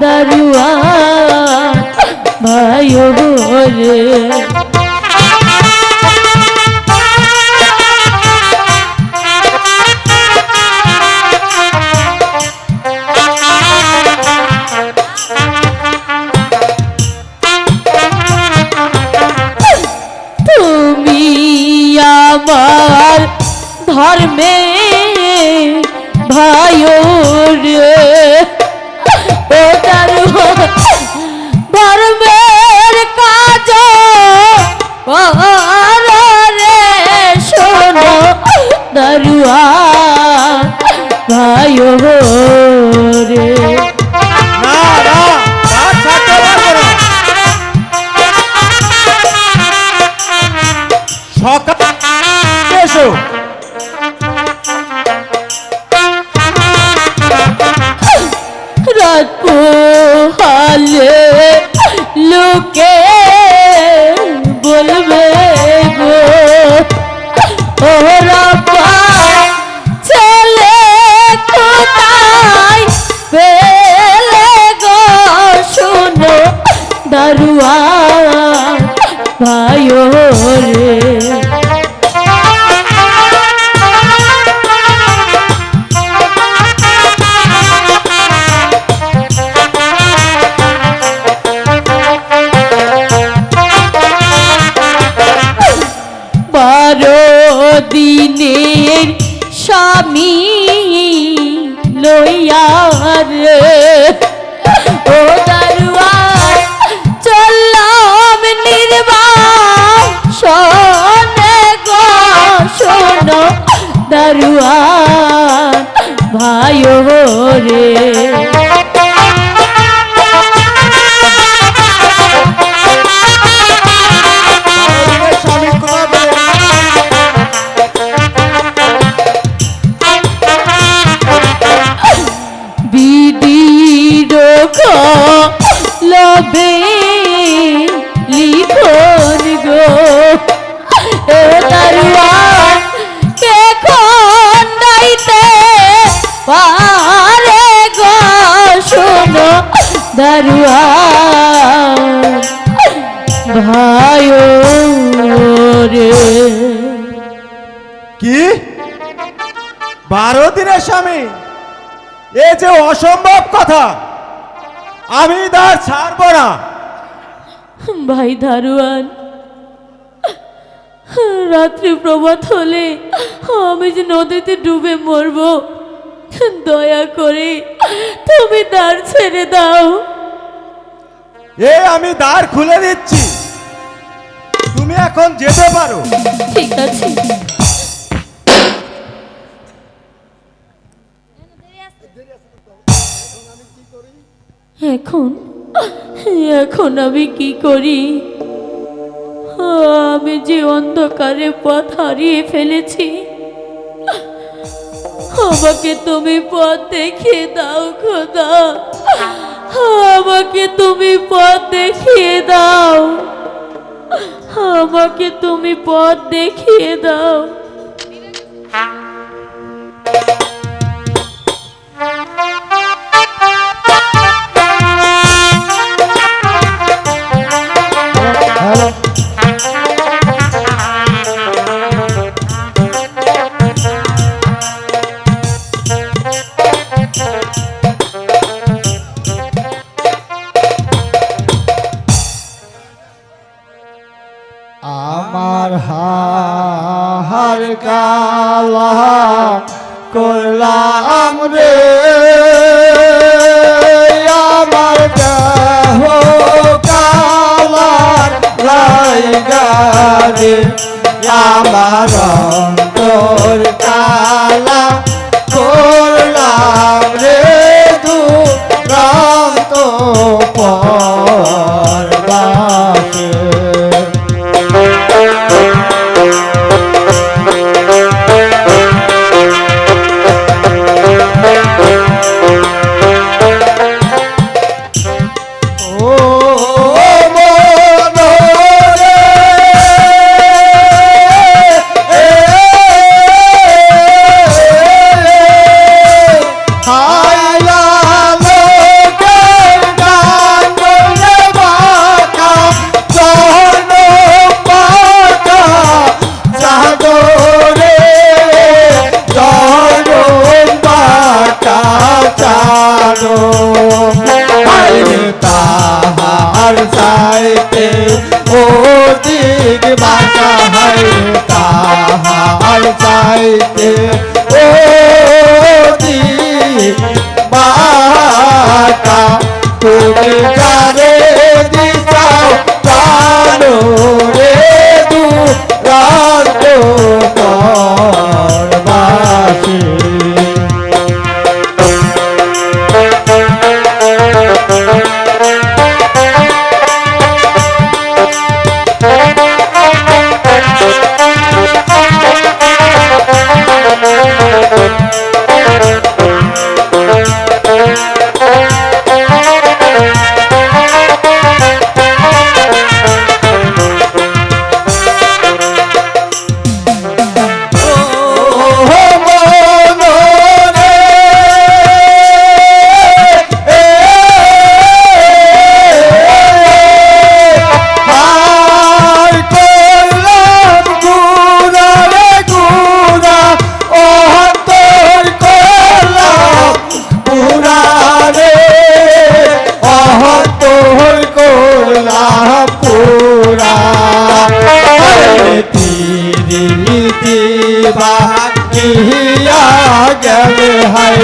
দারুয়া ভাই রে তুমি আমার ধর্মে ভাই রে ও দারুয়া ধর্মের কাজ রে শোনো দারুয়া ভাই রে না না ছাড়তে পারবো না সকাল এসো রাত পোহালে লোকে বলবে গো ওরা ছেলে কোথায় পেলে গো শোনো দারুয়া ভাই রে দিনের স্বামী লইয়া রে ও দারুয়া চললাম নির্বাসনে গো শোনো দারুয়া ভাই রে লবে লিখন গো ও দারুয়া কে খন্ডাইতে পারে গো শোনো দারুয়া ভাই রে কি 12 দিনের স্বামী এ যে অসম্ভব কথা আমি দ্বার ছাড়ব না ভাই দারোয়ান রাত্রি প্রভাত হলে আমি যে নদীতে ডুবে মরব দয়া করে তুমি দ্বার ছেড়ে দাও এ আমি দ্বার খুলে দিচ্ছি তুমি এখন যেতে পারো ঠিক আছে এখন এখন আমি কি করি আমি যে অন্ধকারে পথ হারিয়ে ফেলেছি আমাকে তুমি পথ দেখিয়ে দাও খোদা আমাকে তুমি পথ দেখিয়ে দাও আমাকে তুমি পথ দেখিয়ে দাও আমার হার কালা করলাম রে আমার দেহ কালার লাইগারে আমার অন্তর কালা করলাম রে দুরান্ত পরবাসে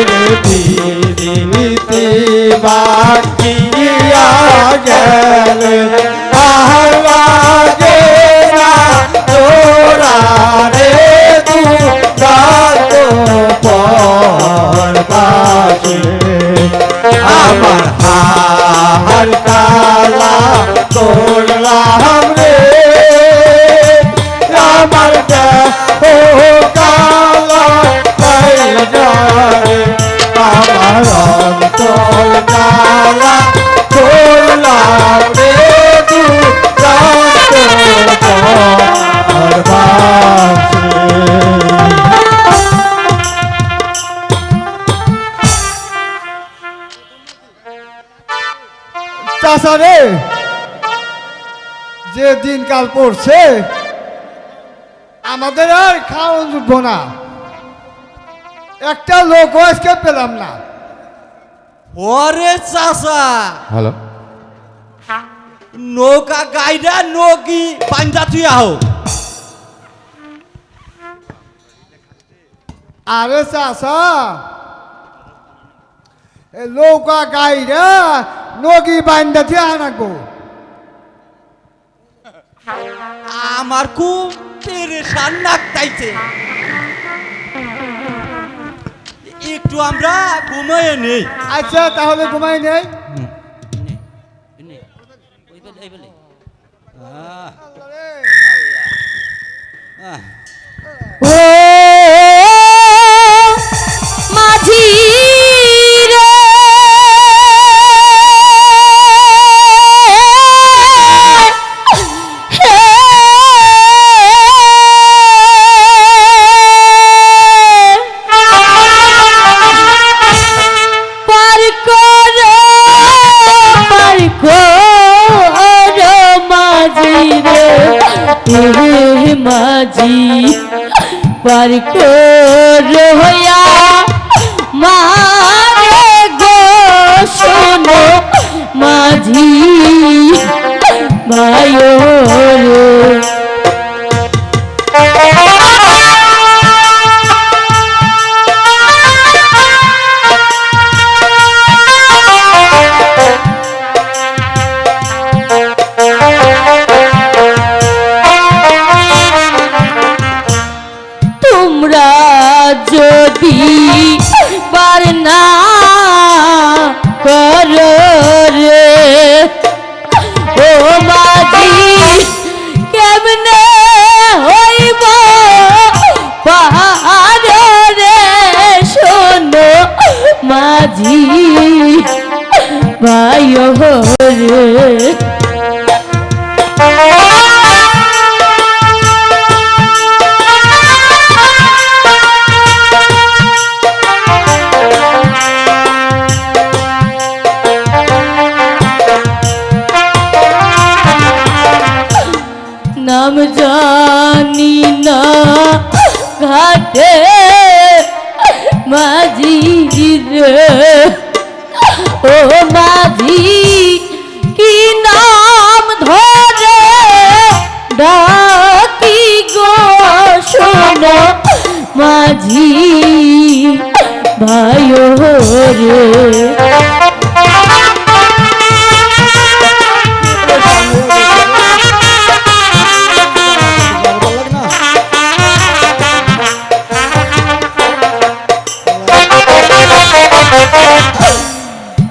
রে পৃথিবীতে বাকিয়া গেলে আর লাগে না তোরা রে দুরাত পরবাসে আমার হার কালা করলাম রে আমার ও কালা পাইল রে আমার অন্তর কালা করলাম রে দুরাত পরবাসে চাচা রে যে দিনকাল পড়ছে আমাদের আর খাওয়া জুটবো না একটা লোক আজকে পেলাম না ওরে চাচা হ্যালো নৌকা গাইডা নৌকি বান্ধা তুই আহো আরে চাচা এ নৌকা গাইরা নগি বান্ধা দিয়ে আনাকবো আমার খুব পেরেশান লাগতাইছে একটু আমরা ঘুমায় নেই আচ্ছা তাহলে ঘুমাই নেই ও মাঝি রে পার করো মাঝি রে মাঝি পার করো হইয়া মারে গো শোনো মাঝি ভাইও রে তোমরা যদি বার না করো রে ও মাঝি কেমনে হইব পাহাড় রে শোনো মাঝি ভাইও রে নাম জানি না ঘাটে মাঝি রে ও মাঝি কি নাম ধরে ডাকি গো শোনো মাঝি ভাইও রে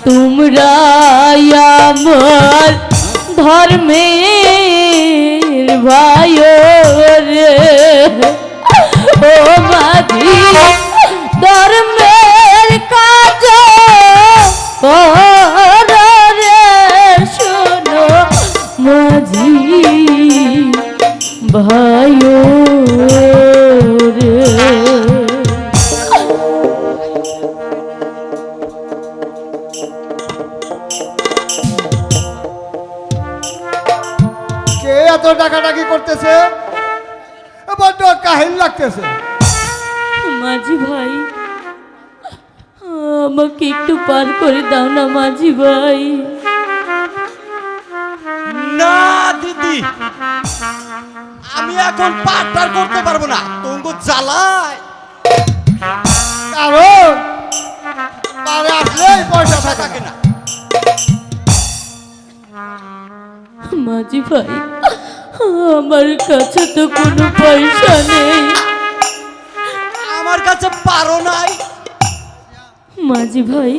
তোমরা আমার ধর্মের ভাই রে ও মাঝি ধর্মের কাজ করো রে শোনো মাঝি ভাই রে কে এত টাকাটাকি করতেছে বড্ড কাহিল লাগতেছে মাঝি ভাই আমাকে একটু পার করে দাও না মাঝি ভাই না দিদি আমি এখন পার করতে পারবো না তোমাকে জ্বালায় কারণ মাঝি ভাই, আমার কাছে তো কোনো পয়সা নেই। আমার কাছে পারো নাই। মাঝি ভাই,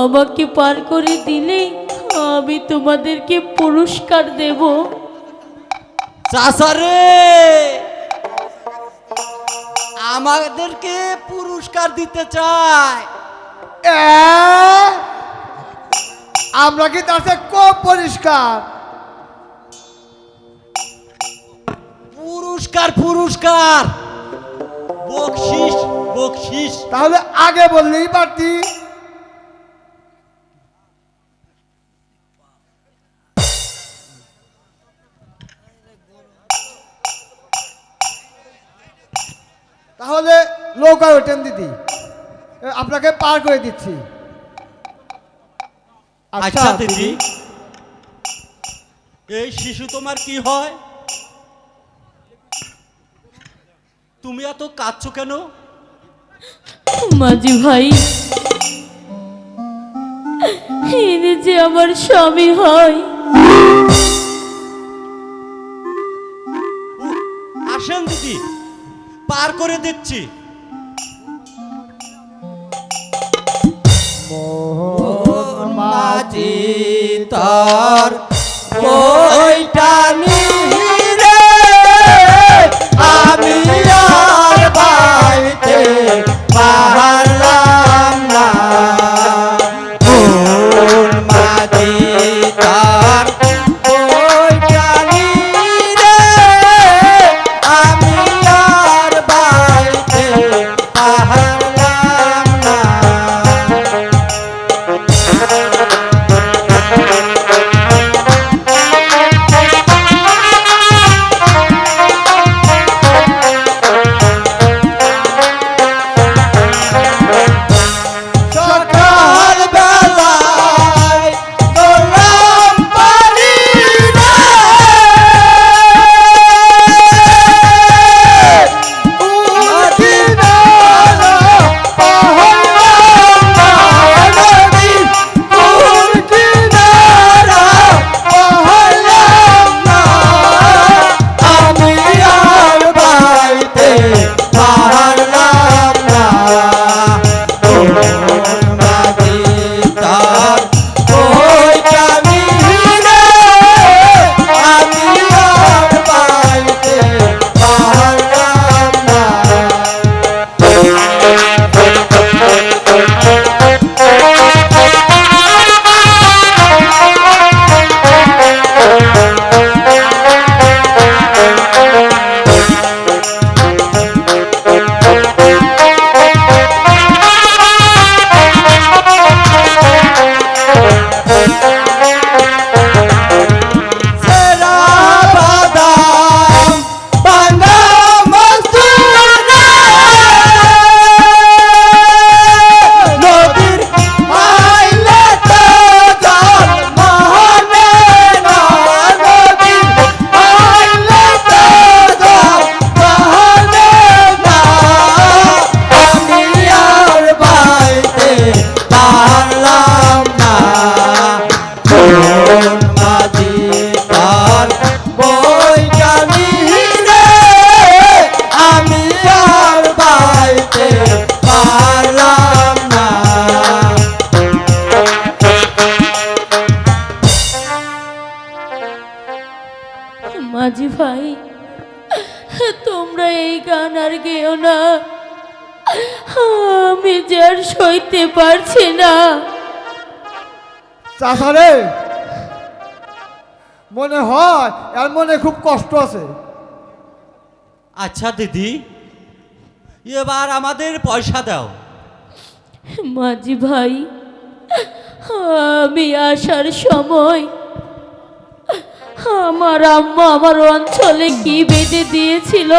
আমাকে পার করে দিলেই আমি তোমাদেরকে পুরস্কার দেব। চাচা রে, আমাদেরকে পুরস্কার দিতে চায়। আমরা কি তার চেয়ে কম পরিষ্কার? পুরস্কার পুরস্কার, বকশিস বকশিস। তাহলে আগে বললেই পারতি। তাহলে নৌকা ওঠেন দিদি, আপনাকে পার করে দিচ্ছি। আচ্ছা দিদি, এই শিশু তোমার কি হয়? তুমি এত কাঁদছো কেন? মাঝি ভাই, ইনি যে আমার স্বামী হয়। আসেন দিদি, পার করে দিচ্ছি। মোহন মাঝি তার বইটা নিরে, আমি আর বাইতে পারলাম না। মোহন মাঝি তার বইটা নিরে, আমি আর বাইতে পারলাম না। সকাল বেলায় তোলাম পারি রে, উঠিনারা পাহাড় নদী, উঠিনারা পাহাড় না, আমি আর বাইতে পারলাম না। মাঝি তার বইটা নিরে, আমি আর বাইতে পারলাম না। সেরা বাদাম বাংলা মস্তুরা, নদীর আইলে তো জল মহলে না, নদীর আইলে তো জল মহলে না, আমি আর বাইতে পারলাম না। মাঝি তার বইটা নিরে, আমি আর বাইতে পারলাম না। মাঝি ভাই, তোমরা এই গান আর গেও না, আমি যে আর সইতে পারছি না। চাষারে, মনে হয় এর মনে খুব কষ্ট আছে। আচ্ছা দিদি, এবার আমাদের পয়সা দাও। মাঝি ভাই, আমি আসার সময় আমার আম্মা আমার অঞ্চলে কি বেঁধে দিয়েছিল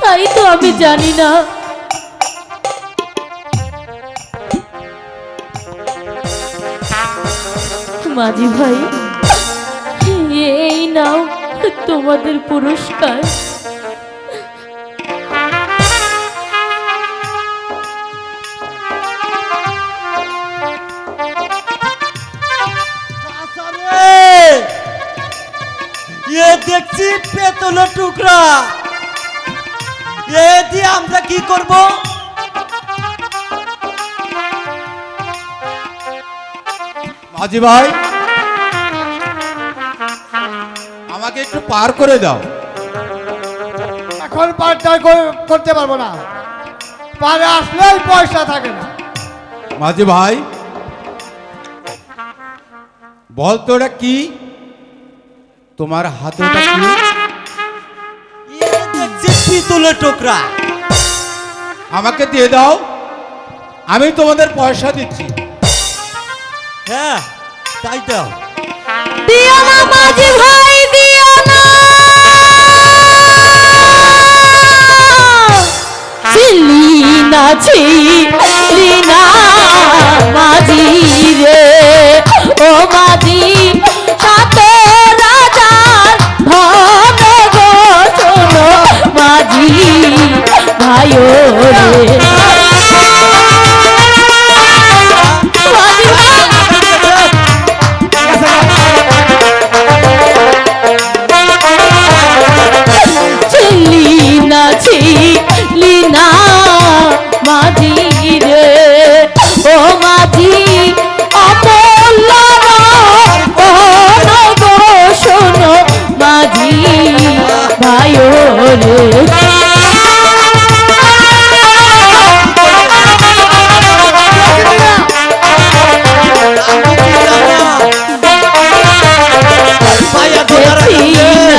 তাই তো আমি জানি না। মাঝি ভাই, এই নাও তোমাদের পুরস্কার। চাষারে, দেখছি পেতলের টুকরা। এ দিয়ে আমরা কি করব? মাঝি ভাই, আমাকে একটু পার করে দাও। এখন পারটা করতে পারবো না, পারে আসলেই পয়সা থাকে না। মাঝি ভাই, বল তো ওটা কি? তোমার হাতে ওটা কি? এ দেখছি পিতলের টুকরা। আমাকে দিয়ে দাও, আমি তোমাদের পয়সা দিচ্ছি। হ্যাঁ, তাই দাও। দিও না মাঝি ভাই, দিও না। ছিলিনা ছিলিনা মাঝি রে, ও মাঝি সাত রাজার ধন গো শোনো মাঝি ভাই রে। ছিলিনা ছিলিনা মাঝি রে, ও মাঝি অমূল্য গো শোনো মাঝি ভাই রে।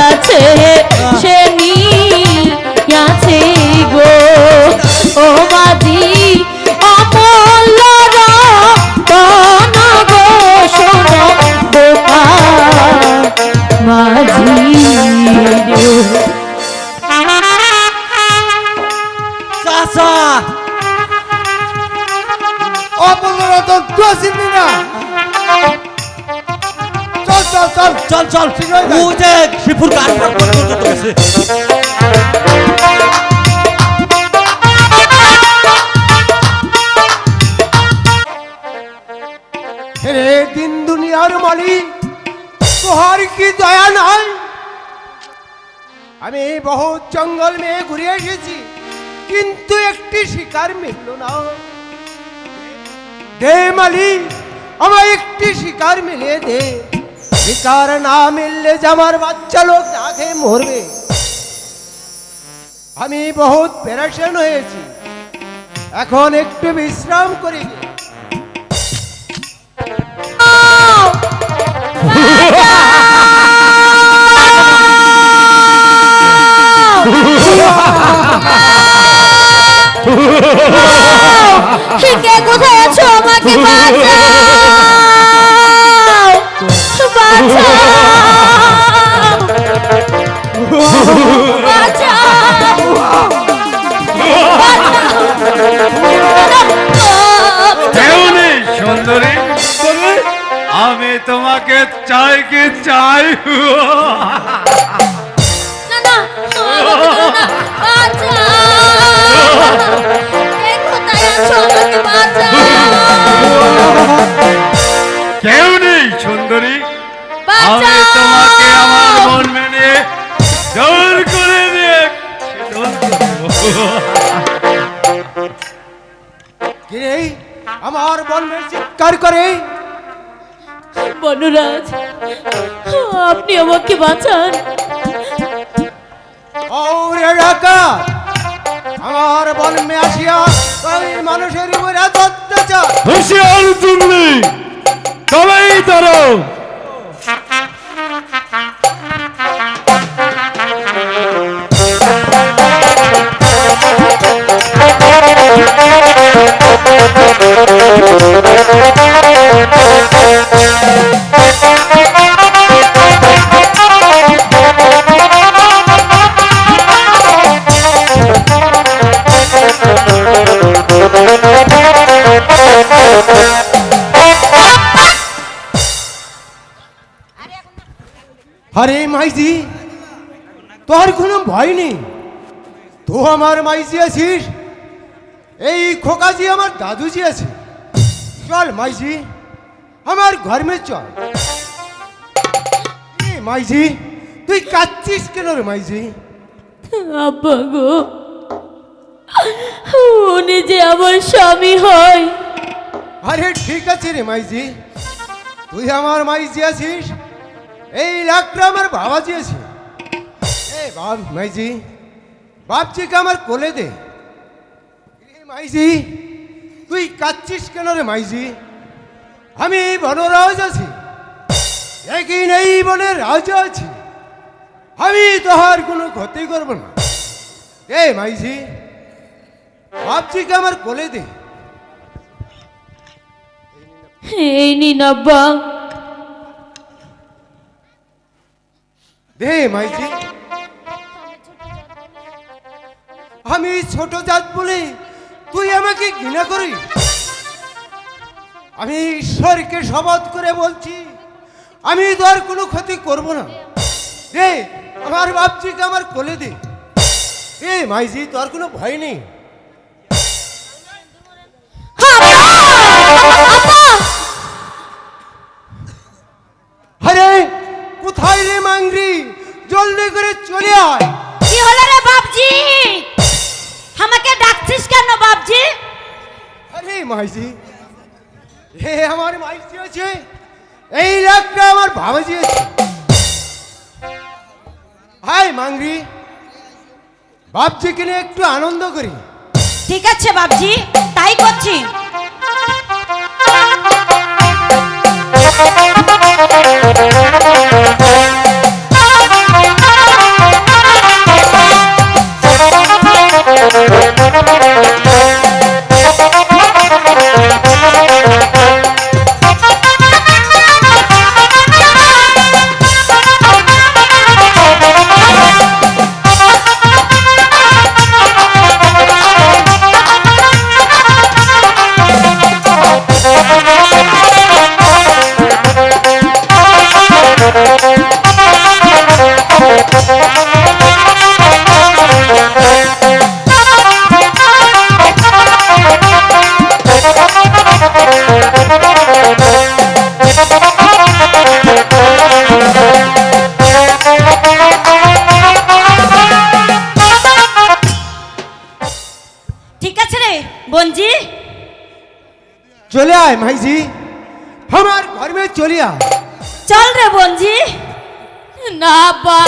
আছে সে নিয়াছে গো, ও মাঝি অমূল্য রতন গো শোনো বোকা মাঝি রে। চাচা, অপূর্ণ তো তুই চিনবি না। চল চল চল চল চল। শীঘ্রই যাই। ও যে শিপুর গান করতে গেছে। রে দিন দুনিয়ার মালিক, তোহার কি দয়া নাই? আমি বহুত জঙ্গল মেয়ে ঘুরে এসেছি, কিন্তু একটি শিকার মিলল না। দে মালিক, আমার একটি শিকার মিলিয়ে দে। শিকার না মিললে যে আমার বাচ্চা লোক না খেয়ে মরবে। আমি বহুত পেরেশান হয়েছি, এখন একটু বিশ্রাম করি। কে কোথায় আছো? আমাকে বাঁচাও, বাঁচাও, কেউ নেই সুন্দরী, আমি তোমাকে চাই কি চাই। না না, বাঁচাও, কে কোথায় আছো? আমাকে বাঁচাও, কেউ নেই সুন্দরী, আমি বাঁচাও। তোমাকে আমার মন মেনে জোর করে দিয়ে ছেদন করবো। কিরে আমার বলমের চিৎকার করে। বনরাজ, আপনি আমাকে বাঁচান। ওরে ডাকাত, আমার বলমে আসিয়া ওই মানুষের উপরে এত অত্যাচার। হুঁশিয়ার তুমি, তবেই ধরো। আরে মাইজি, তোর কোনো ভয় নেই? তো আমার মাইজি আছিস, এই খোকাজি আমার দাদুজি আছে। চল মাইজি, আমার ঘর মে চল। এ মাইজি, তুই কাঁদছিস কেন রে মাইজি? আব্বা গো, উনি যে আমার স্বামী হয়। আরে ঠিক আছে রে মাইজি, তুই আমার মাইজি আছিস, এই লাখটা আমার বাবাজি আছে। এ বাপ মাইজি, বাপজিকে আমার কোলে দে। এ মাইজি, তুই কাঁদছিস কেন রে মাইজি? আমি এই বনরাজ আছি, একই নেই বনের রাজা আছি, আমি তোহার কোনো ক্ষতি করব না। এ মাইজি, বাপজিকে আমার কোলে দে। এই নিন আব্বা। দে মাইজি। আমি ছোট জাত বলে তুই আমাকে ঘৃণা করিস? আমি ঈশ্বরকে শপথ করে বলছি, আমি তোর কোনো ক্ষতি করব না। দে আমার বাপজিকে আমার কোলে দে। এ মাইজি, তোর কোনো ভয় নেই? আরে কোথায় রে মাংরি? জলদি করে চলে আয়। কি হলো রে বাপজি? আমাকে ডাকছিস কেন বাপজি? আরে মাইজি, হে আমার মাইজি আছে, এই লাখটা আমার বাবাজি আছে। হাই মাংরি, বাপজিকে নিয়ে একটু আনন্দ করি। ঠিক আছে বাপজি, তাই করছি। ঠিক আছে রে বঞ্জি, চলে আয় মাইজি, আমার ঘর মে চলে আয়। চল রে বঞ্জি। না আব্বা,